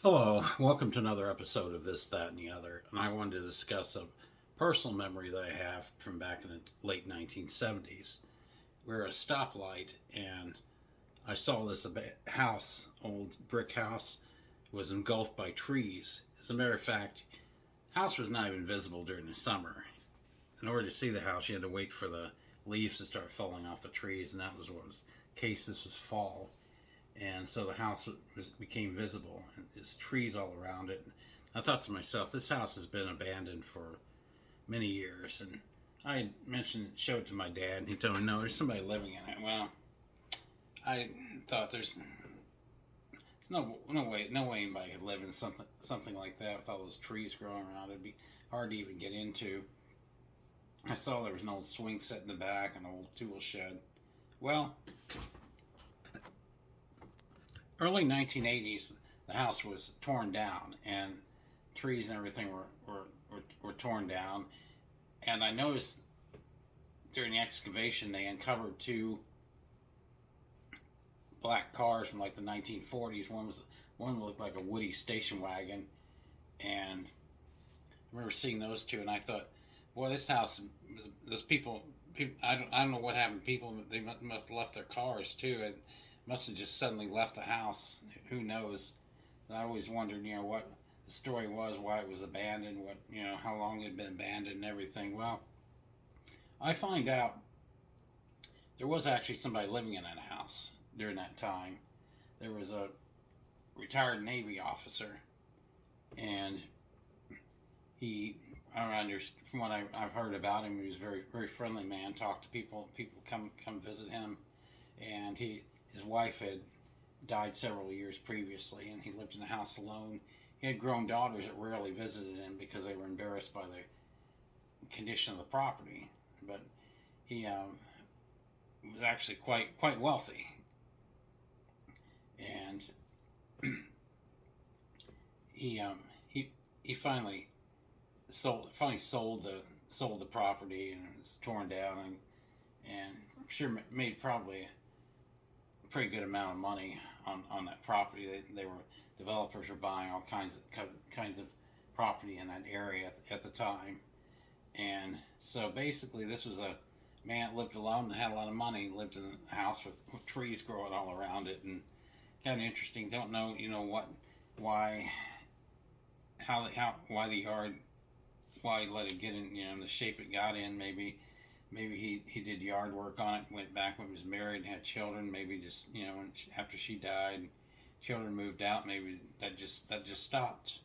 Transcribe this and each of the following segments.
Hello, welcome to another episode of This, That, and the Other. And I wanted to discuss a personal memory that I have from back in the late 1970s. We were at a stoplight and I saw this house, old brick house, was engulfed by trees. As a matter of fact, the house was not even visible during the summer. In order to see the house, you had to wait for the leaves to start falling off the trees, and that was what was the case. This was fall, and so the house became visible, and there's trees all around it. I thought to myself, this house has been abandoned for many years, and I showed it to my dad, and he told me, no, there's somebody living in it. Well, I thought there's no way anybody could live in something like that with all those trees growing around. It'd be hard to even get into. I saw there was an old swing set in the back, an old tool shed. Well, early 1980s, the house was torn down, and trees and everything were torn down. And I noticed during the excavation they uncovered two black cars from like the 1940s. One looked like a Woody station wagon, and I remember seeing those two, and I thought, well, this house, those people, I don't know what happened. People, they must have left their cars too, and must have just suddenly left the house. Who knows? I always wondered, what the story was, why it was abandoned, how long it had been abandoned, and everything. Well, I find out there was actually somebody living in that house during that time. There was a retired Navy officer, and from what I've heard about him, he was a very, very friendly man. Talked to people. People come visit him, and his wife had died several years previously, and he lived in the house alone. He had grown daughters that rarely visited him because they were embarrassed by the condition of the property. But he was actually quite wealthy, and he finally sold the property, and it was torn down, and I'm sure made probably a pretty good amount of money on that property. Developers were buying all kinds of property in that area at the time. And so basically this was a man that lived alone and had a lot of money. He lived in a house with trees growing all around it, and kind of interesting. Don't know, why the yard, why he let it get in, the shape it got in. Maybe he did yard work on it, went back when he was married and had children. Maybe just, after she died, children moved out. Maybe that just stopped.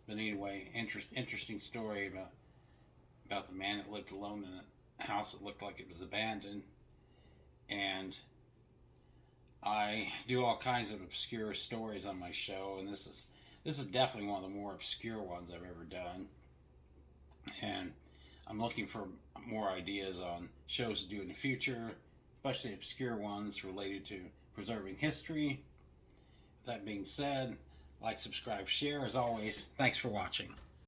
But anyway, interesting story about the man that lived alone in a house that looked like it was abandoned. And I do all kinds of obscure stories on my show, and this is definitely one of the more obscure ones I've ever done. And I'm looking for more ideas on shows to do in the future, especially obscure ones related to preserving history. With that being said, like, subscribe, share. As always, thanks for watching.